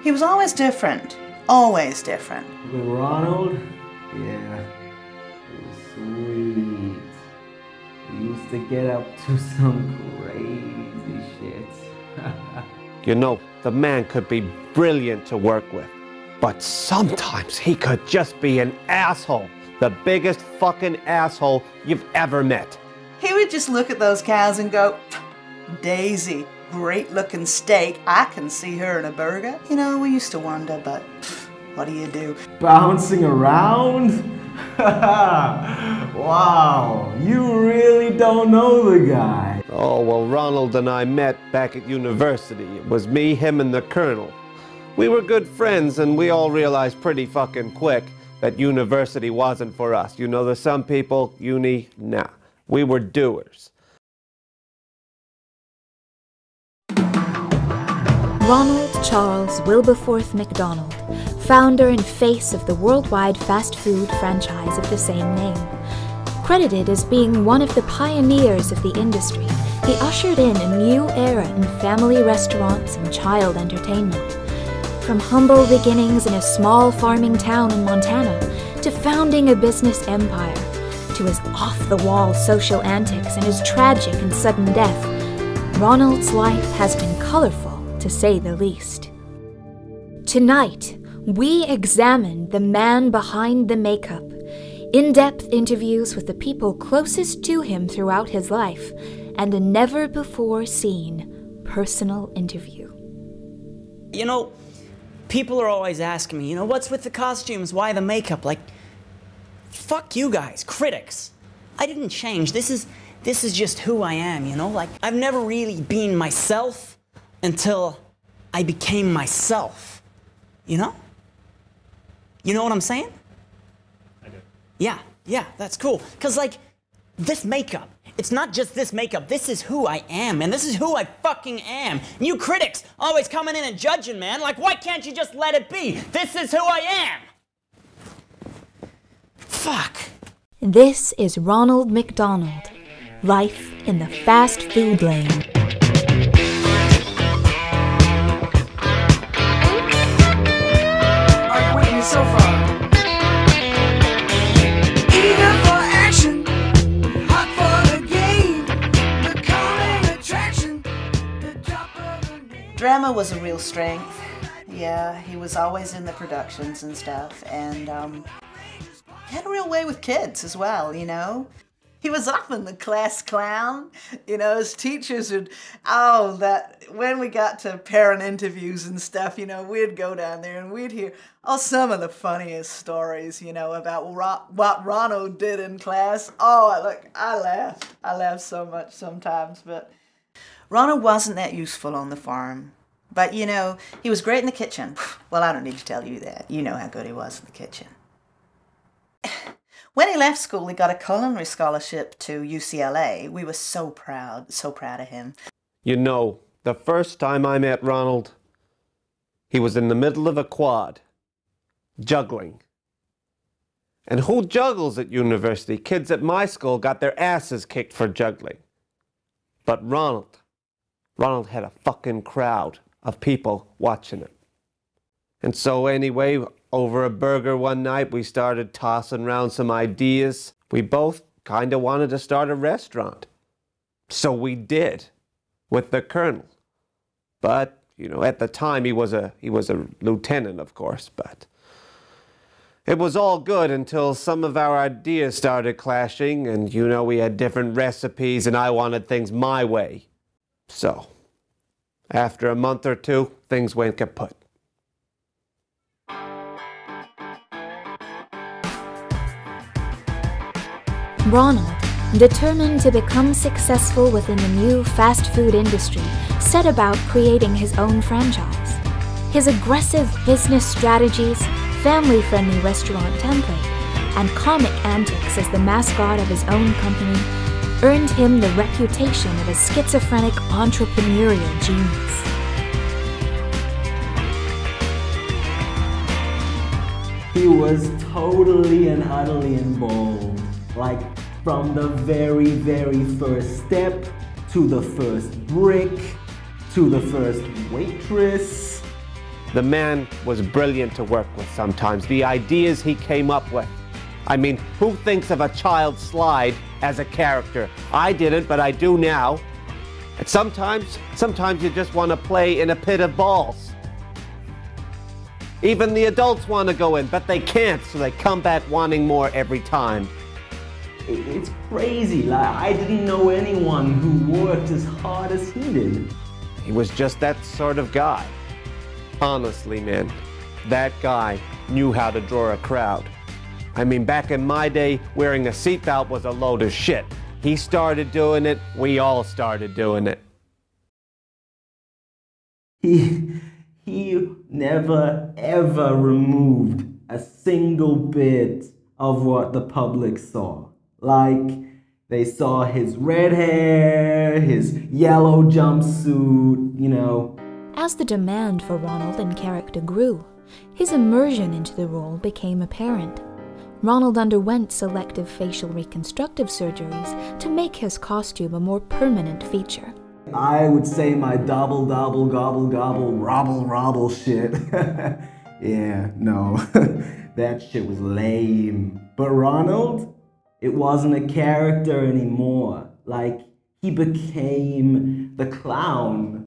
He was always different. Always different. With Ronald? Yeah. It was sweet. We used to get up to some crazy shit. You know, the man could be brilliant to work with, but sometimes he could just be an asshole. The biggest fucking asshole you've ever met. He would just look at those cows and go, Daisy, great looking steak. I can see her in a burger. You know, we used to wonder, but what do you do? Bouncing around? Wow, you really don't know the guy. Oh, well, Ronald and I met back at university. It was me, him, and the Colonel. We were good friends, and we all realized pretty fucking quick that university wasn't for us. You know, there's some people, uni, nah. We were doers. Ronald Charles Wilberforce McDonald, founder and face of the worldwide fast food franchise of the same name. Credited as being one of the pioneers of the industry, he ushered in a new era in family restaurants and child entertainment. From humble beginnings in a small farming town in Montana, to founding a business empire, to his off-the-wall social antics and his tragic and sudden death, Ronald's life has been colorful, to say the least. Tonight, we examine the man behind the makeup, in-depth interviews with the people closest to him throughout his life, and a never-before-seen personal interview. You know, people are always asking me, you know, what's with the costumes? Why the makeup? Like, fuck you guys, critics. I didn't change. This is just who I am, you know? Like, I've never really been myself until I became myself, you know? You know what I'm saying? I do. Yeah, that's cool. Because, like, this makeup, it's not just this makeup. This is who I am, and this is who I fucking am. And you critics always coming in and judging, man. Like, why can't you just let it be? This is who I am. Fuck. This is Ronald McDonald, life in the fast food lane. So far. Eager for action, hot for the game, the calling attraction, the drop of the name. Drama was a real strength. Yeah, he was always in the productions and stuff, and he had a real way with kids as well, you know. He was often the class clown. You know, his teachers would, when we got to parent interviews and stuff, you know, we'd go down there and we'd hear, some of the funniest stories, you know, about what Ronald did in class. I laughed so much sometimes, but Ronald wasn't that useful on the farm. But, you know, he was great in the kitchen. Well, I don't need to tell you that. You know how good he was in the kitchen. When he left school, he got a culinary scholarship to UCLA. We were so proud of him. You know, the first time I met Ronald, he was in the middle of a quad, juggling. And who juggles at university? Kids at my school got their asses kicked for juggling. But Ronald had a fucking crowd of people watching him. And so anyway, over a burger one night, we started tossing around some ideas. We both kind of wanted to start a restaurant. So we did, with the Colonel. But, you know, at the time he was a lieutenant, of course, but it was all good until some of our ideas started clashing, and, you know, we had different recipes, and I wanted things my way. So, after a month or two, things went kaput. Ronald, determined to become successful within the new fast food industry, set about creating his own franchise. His aggressive business strategies, family-friendly restaurant template, and comic antics as the mascot of his own company earned him the reputation of a schizophrenic entrepreneurial genius. He was totally and utterly involved. Like, from the very, very first step, to the first brick, to the first waitress. The man was brilliant to work with sometimes. The ideas he came up with. I mean, who thinks of a child slide as a character? I didn't, but I do now. And sometimes you just want to play in a pit of balls. Even the adults want to go in, but they can't, so they come back wanting more every time. It's crazy, like I didn't know anyone who worked as hard as he did. He was just that sort of guy. Honestly, man, that guy knew how to draw a crowd. I mean, back in my day, wearing a seatbelt was a load of shit. He started doing it, we all started doing it. He never ever removed a single bit of what the public saw. Like, they saw his red hair, his yellow jumpsuit, you know. As the demand for Ronald in character grew, his immersion into the role became apparent. Ronald underwent selective facial reconstructive surgeries to make his costume a more permanent feature. I would say my double, double, gobble, gobble, robble, robble shit. Yeah, no, that shit was lame. But Ronald, it wasn't a character anymore. Like, he became the clown.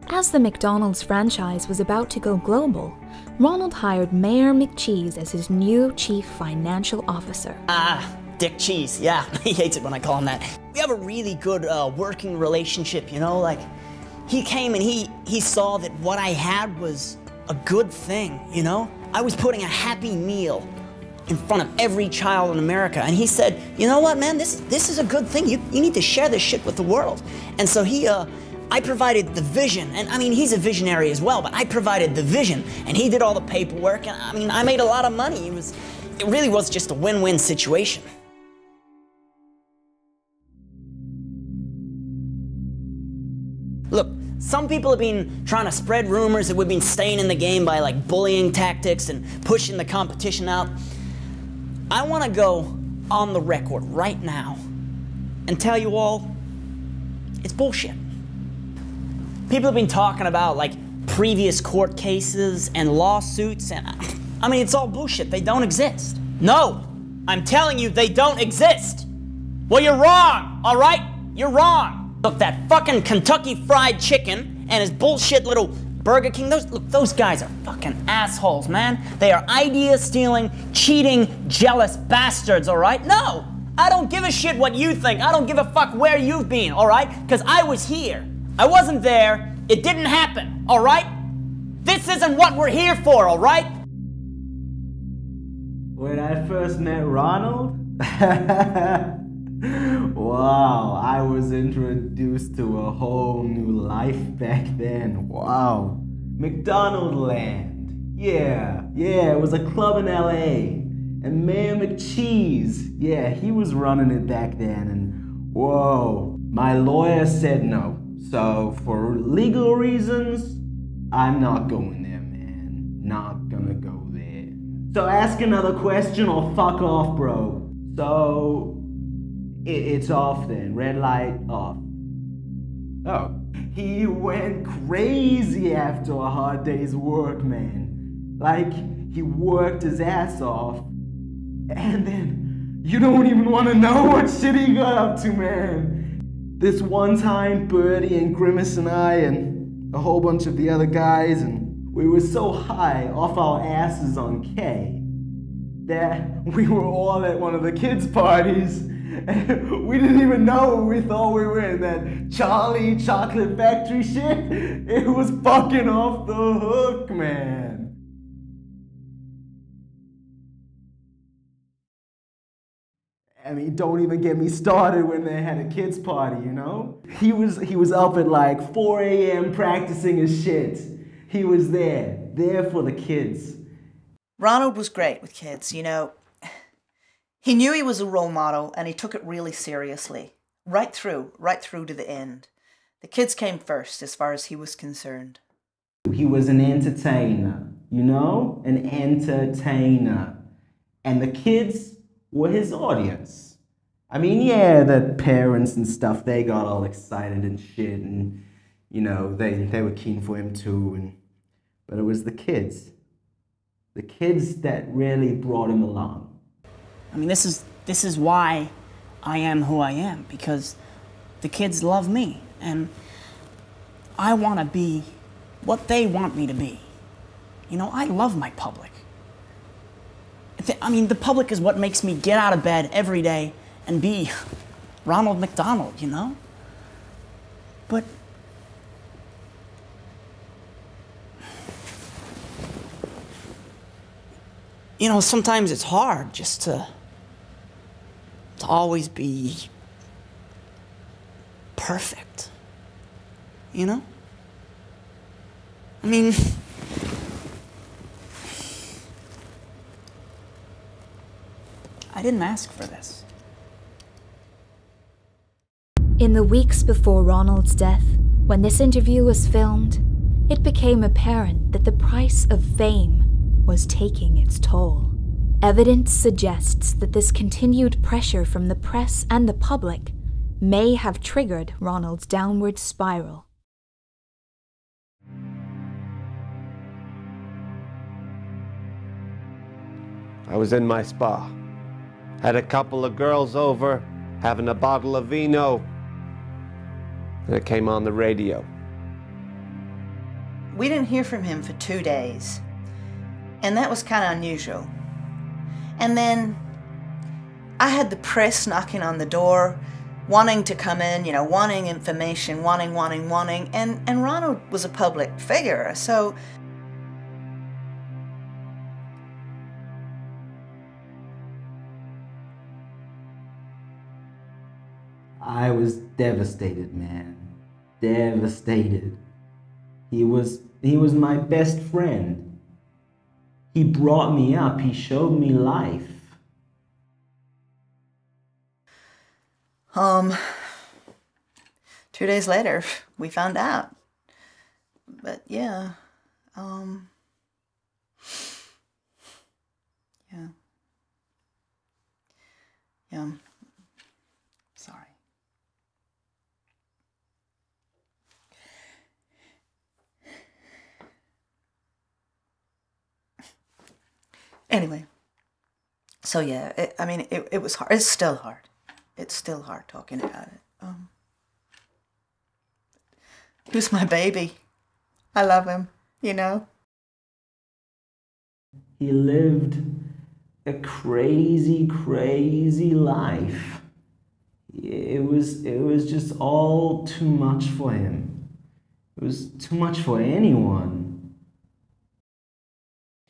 As the McDonald's franchise was about to go global, Ronald hired Mayor McCheese as his new chief financial officer. Dick Cheese, yeah, he hates it when I call him that. We have a really good working relationship, you know, like, he came and he saw that what I had was a good thing, you know? I was putting a Happy Meal in front of every child in America, and he said, you know what, man, this is a good thing. You need to share this shit with the world. And so I provided the vision, and I mean, he's a visionary as well, but I provided the vision, and he did all the paperwork, and I mean, I made a lot of money. It really was just a win-win situation. Look, some people have been trying to spread rumors that we've been staying in the game by like bullying tactics and pushing the competition out. I want to go on the record right now and tell you all, it's bullshit. People have been talking about like previous court cases and lawsuits, and I mean, it's all bullshit. They don't exist. No, I'm telling you, they don't exist. Well, you're wrong, all right? You're wrong. Look, that fucking Kentucky Fried Chicken and his bullshit little Burger King, those guys are fucking assholes, man. They are idea-stealing, cheating, jealous bastards, all right? No, I don't give a shit what you think. I don't give a fuck where you've been, all right? Because I was here. I wasn't there. It didn't happen, all right? This isn't what we're here for, all right? When I first met Ronald, wow, I was introduced to a whole new life back then. Wow. McDonald Land. Yeah, it was a club in LA. And Mayor McCheese, yeah, he was running it back then. And whoa, my lawyer said no. So for legal reasons, I'm not going there, man. Not gonna go there. So ask another question or fuck off, bro. So it's off then. Red light off. Oh. He went crazy after a hard day's work, man. Like, he worked his ass off. And then, you don't even want to know what shit he got up to, man. This one time, Birdie and Grimace and I and a whole bunch of the other guys, and we were so high off our asses on K that we were all at one of the kids' parties. And we didn't even know. We thought we were in that Charlie Chocolate Factory shit. It was fucking off the hook, man. I mean, don't even get me started when they had a kids party, you know? He was up at like 4 a.m. practicing his shit. He was there for the kids. Ronald was great with kids, you know. He knew he was a role model, and he took it really seriously, right through to the end. The kids came first as far as he was concerned. He was an entertainer, you know? An entertainer. And the kids were his audience. I mean, yeah, the parents and stuff, they got all excited and shit, and, you know, they were keen for him too. But it was the kids that really brought him along. I mean, this is why I am who I am, because the kids love me, and I want to be what they want me to be. You know, I love my public. I mean, the public is what makes me get out of bed every day and be Ronald McDonald, you know? But you know, sometimes it's hard just to always be perfect, you know? I mean, I didn't ask for this. In the weeks before Ronald's death, when this interview was filmed, it became apparent that the price of fame was taking its toll. Evidence suggests that this continued pressure from the press and the public may have triggered Ronald's downward spiral. I was in my spa. Had a couple of girls over, having a bottle of vino, and it came on the radio. We didn't hear from him for 2 days, and that was kind of unusual. And then I had the press knocking on the door, wanting to come in, you know, wanting information, wanting, and Ronald was a public figure, so I was devastated, man. Devastated. He was my best friend. He brought me up. He showed me life. 2 days later, we found out. But yeah, yeah, sorry. Anyway, so yeah, it was hard. It's still hard. It's still hard talking about it. He was my baby. I love him, you know. He lived a crazy, crazy life. It was just all too much for him. It was too much for anyone.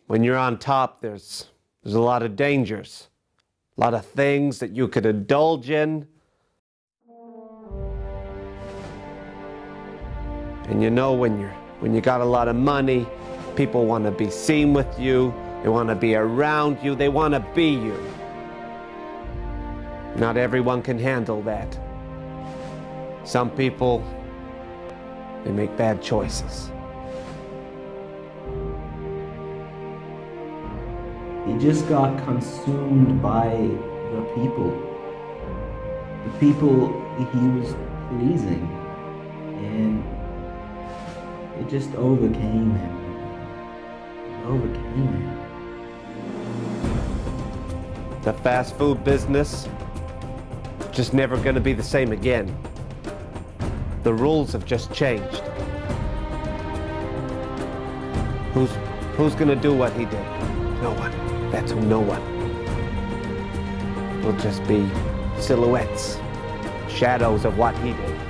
When you're on top, there's a lot of dangers, a lot of things that you could indulge in. And you know, when you got a lot of money, people want to be seen with you, they want to be around you, they want to be you. Not everyone can handle that. Some people, they make bad choices. He just got consumed by the people he was pleasing, and it just overcame him. It overcame him. The fast food business, just never going to be the same again. The rules have just changed. Who's going to do what he did? No one. That's who, no one. We'll just be silhouettes, shadows of what he did.